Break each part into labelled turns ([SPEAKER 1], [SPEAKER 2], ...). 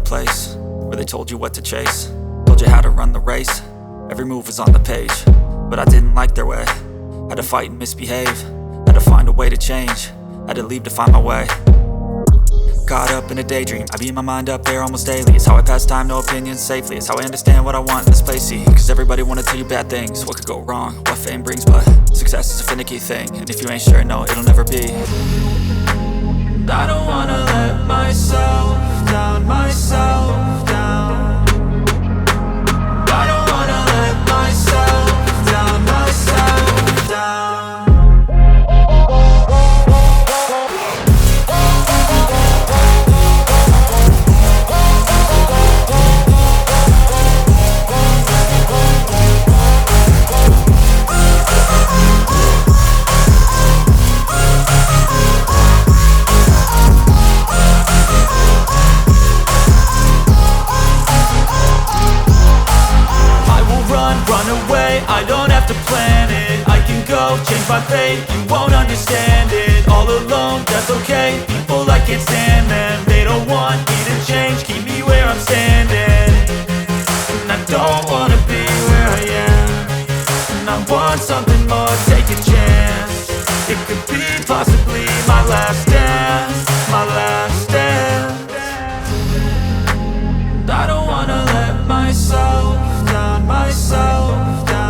[SPEAKER 1] place where they told you what to chase, told you how to run the race. Every move was on the page, but I didn't like their way. Had to fight and misbehave, had to find a way to change, had to leave to find my way. Caught up in a daydream, I beat my mind up there almost daily. It's how I pass time, no opinions safely. It's how I understand what I want in this place, see. Cause everybody wanna tell you bad things, what could go wrong, what fame brings. But success is a finicky thing, and if you ain't sure, no, it'll never be. I don't wanna let myself down, myself down. I don't wanna let myself down, myself down. I don't have to plan it, I can go change my fate. You won't understand it, all alone, that's okay. People, I can't stand them, they don't want me to change. Keep me where I'm standing, and I don't wanna be where I am. And I want something more, take a chance. It could be possibly my last dance, my last dance. I don't wanna let myself down, myself down.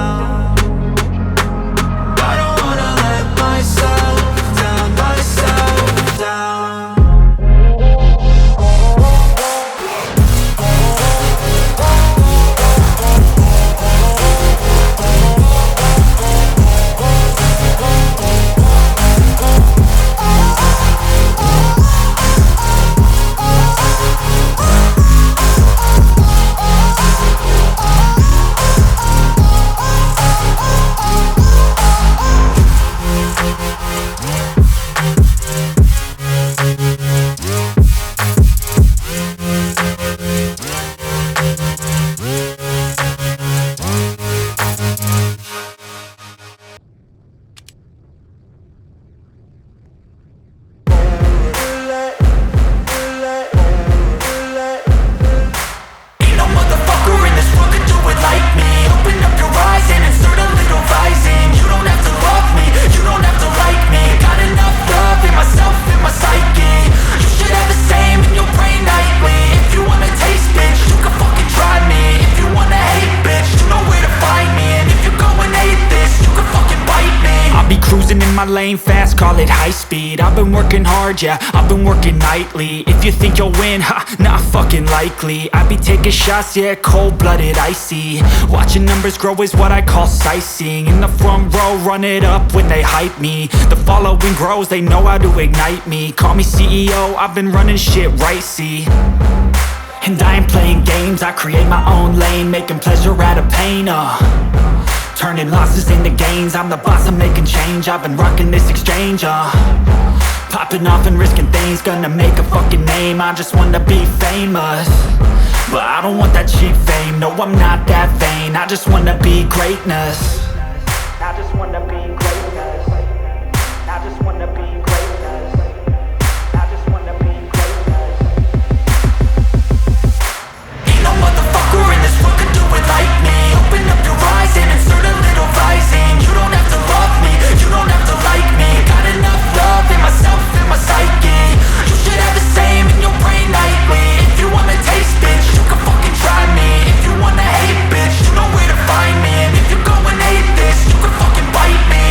[SPEAKER 1] My lane fast, call it high speed. I've been working hard, yeah, I've been working nightly. If you think you'll win, ha, not fucking likely. I be taking shots, yeah, cold-blooded, icy. Watching numbers grow is what I call sightseeing. In the front row, run it up when they hype me. The following grows, they know how to ignite me. Call me CEO, I've been running shit right, see. And I ain't playing games, I create my own lane, making pleasure out of pain, turning losses into gains. I'm the boss, I'm making change. I've been rocking this exchange, popping off and risking things. Gonna make a fucking name, I just wanna be famous. But I don't want that cheap fame, no, I'm not that vain. I just wanna be greatness. I just wanna be greatness. I just wanna be greatness. I just wanna be greatness. Ain't no motherfucker in this world could do it like me. Open up your eyes and insert a little rising. You don't have to love me, you don't have to like me. Got enough love in myself, in my psyche. You should have the same in your brain nightly. If you wanna taste, bitch, you can fucking try me. If you wanna hate, bitch, you know where to find me. And if you go and hate this, you can fucking bite me.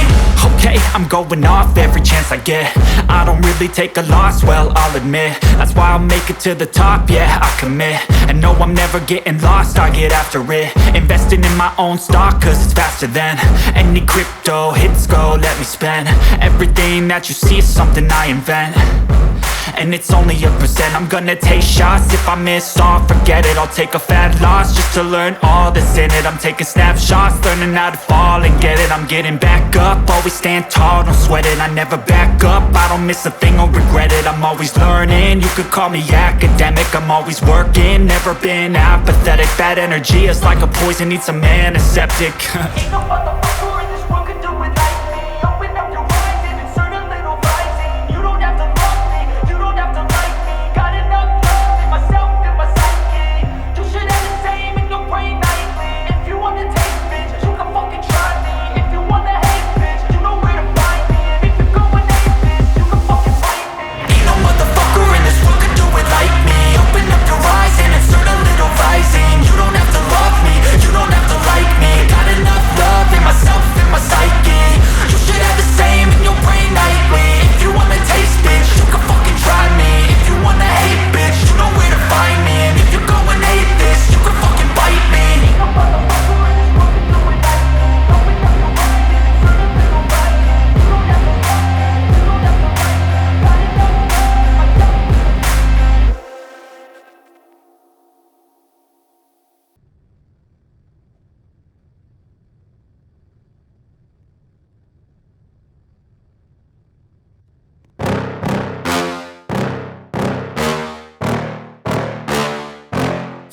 [SPEAKER 1] Okay, I'm going off every chance I get. I don't really take a loss, well, I'll admit. That's why I'll make it to the top, yeah, I commit. And no, I'm never getting lost, I get after it. Investing in my own stock, cause it's faster than any crypto hits go, let me spend. Everything that you see is something I invent, and it's only a percent. I'm gonna take shots, if I miss all, forget it. I'll take a fat loss just to learn all that's in it. I'm taking snapshots, learning how to fall and get it. I'm getting back up, always stand tall, don't sweat it. I never back up, I don't miss a thing or regret it. I'm always learning, you could call me academic. I'm always working, never been apathetic. Bad energy is like a poison, needs some antiseptic. Ain't no motherfucker in this world could do it like me. Open up your eyes and insert a little rising. You don't have to love me, you don't have to like me. Got enough love in myself, in my psyche.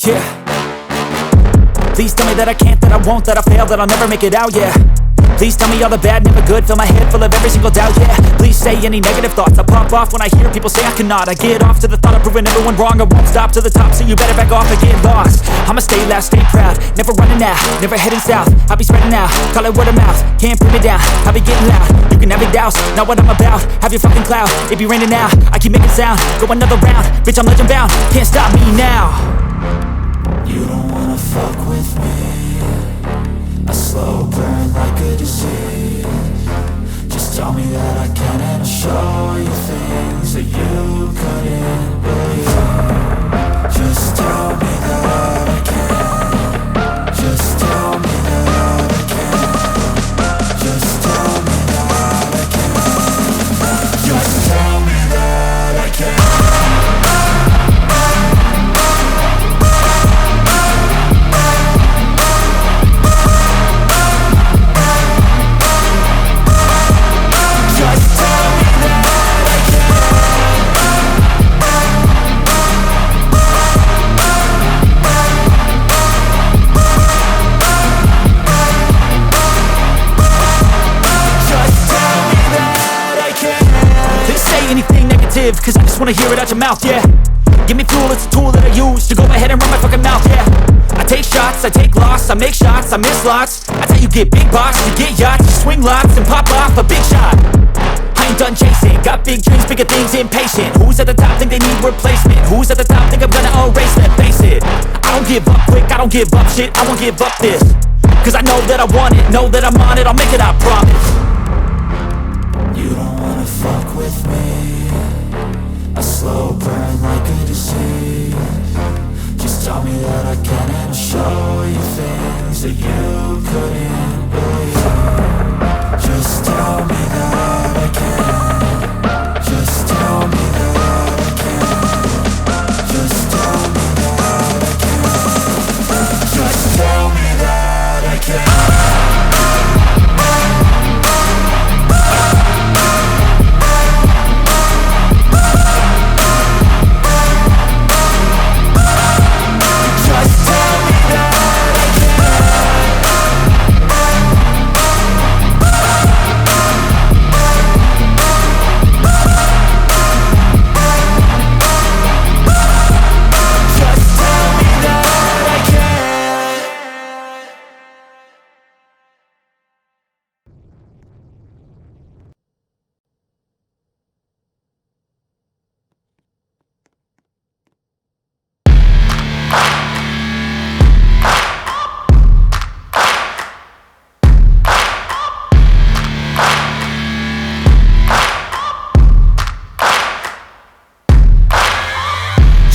[SPEAKER 1] Yeah. Please tell me that I can't, that I won't, that I fail, that I'll never make it out, yeah. Please tell me all the bad, never good, fill my head full of every single doubt, yeah. Please say any negative thoughts, I pop off when I hear people say I cannot. I get off to the thought of proving everyone wrong, I won't stop to the top, so you better back off and get lost. I'ma stay loud, stay proud, never running out, never heading south. I'll be spreading out, call it word of mouth, can't put me down, I'll be getting loud. You can have it douse, not what I'm about, have your fucking cloud. It be raining now, I keep making sound, go another round, bitch I'm legend bound, can't stop me now. You don't wanna fuck with me, a slow burn like a disease. Just tell me that I can and I'll show you things that you couldn't believe. Just tell me that I can. Just tell me that I can. Just tell me that I can. Just tell me that I can. Cause I just wanna hear it out your mouth, yeah. Give me fuel, it's a tool that I use to go ahead and run my fucking mouth, yeah. I take shots, I take loss, I make shots, I miss lots. That's how you get big boss, you get yachts, you swing lots and pop off a big shot. I ain't done chasing, got big dreams, bigger things, impatient. Who's at the top think they need replacement? Who's at the top think I'm gonna erase them? Face it, I don't give up quick, I don't give up shit, I won't give up this. Cause I know that I want it, know that I'm on it, I'll make it, I promise. You don't wanna fuck with me, a slow burn like a disease. Just tell me that I can and I'll show you things that you couldn't believe. Just tell me that I can. Just tell me that I can. Just tell me that I can. Just tell me that I can.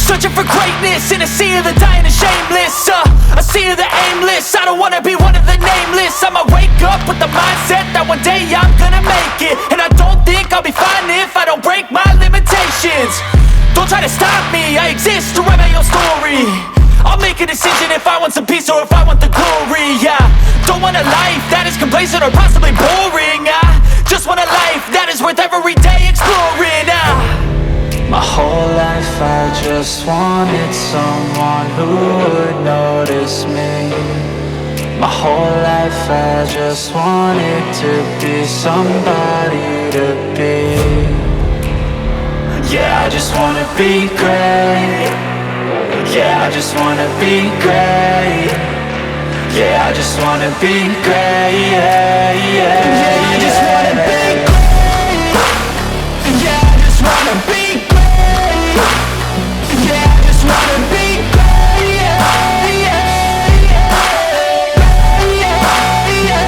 [SPEAKER 1] Searching for greatness in a sea of the dying and shameless, a sea of the aimless. I don't wanna be one of the nameless. I'ma wake up with the mindset that one day I'm gonna make it. And I don't think I'll be fine if I don't break my limitations. Don't try to stop me, I exist to write my own story. I'll make a decision if I want some peace or if I want the glory, yeah. Don't want a life that is complacent or possibly boring, I just want a life that is worth every day exploring, My whole life I just wanted someone who would notice me. My whole life I just wanted to be somebody to be. Yeah, I just wanna be great. Yeah, I just wanna be great. Yeah, I just wanna be great. Yeah, yeah, I just wanna be great. Yeah, I just wanna be great. Yeah, I just wanna be great. Yeah, yeah, yeah, yeah, yeah.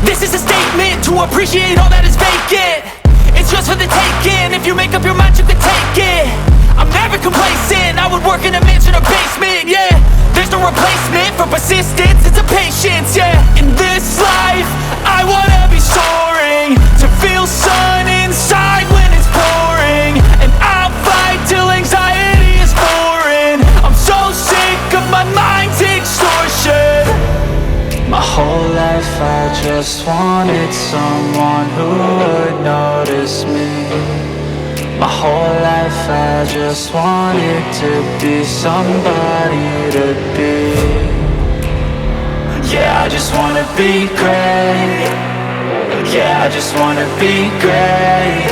[SPEAKER 1] This is a statement to appreciate all that is vacant. It's yours for the taking. If you make up your mind, you can take it. I'm never complacent, I would work in a mansion or basement, yeah. There's no replacement for persistence, it's a patience, yeah. In this life, I wanna be soaring, to feel sun inside when it's pouring. And I'll fight till anxiety is foreign. I'm so sick whole life I just wanted someone who would notice me. My whole life I just wanted to be somebody to be. Yeah, I just wanna be great. Yeah, I just wanna be great.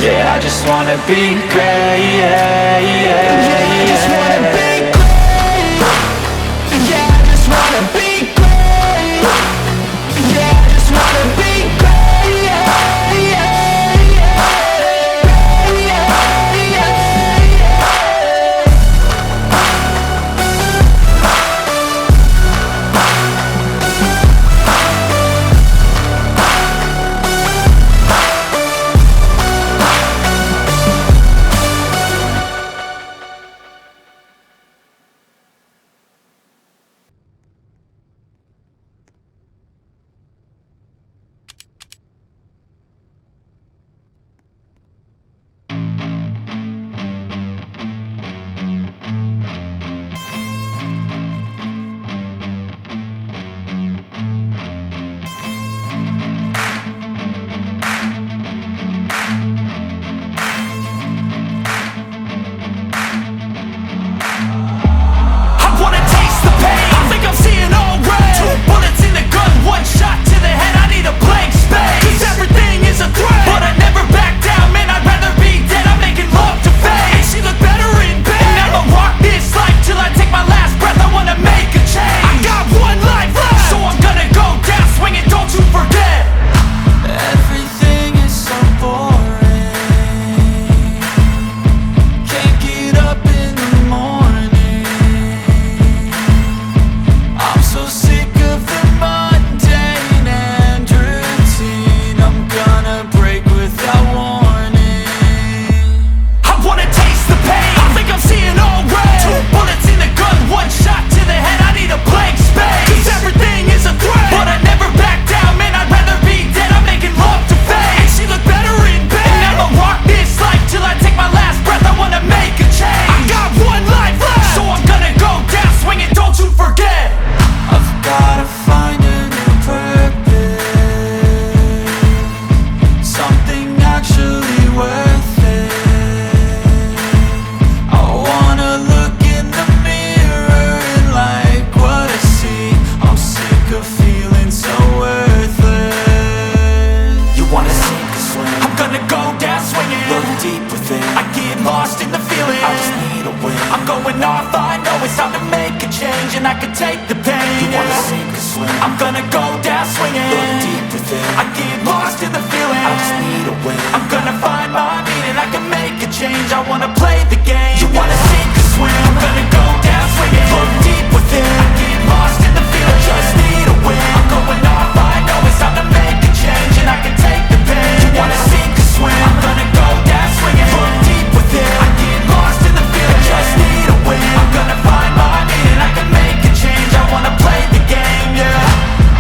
[SPEAKER 1] Yeah, I just wanna be great. Yeah, yeah, yeah, I just wanna be great. Yeah, I just wanna be great. Yeah, I just wanna be great. Yeah, yeah, yeah, yeah, yeah, yeah.
[SPEAKER 2] I could take the pain. You wanna sink or swim? I'm gonna go down swinging. Look deep within. I give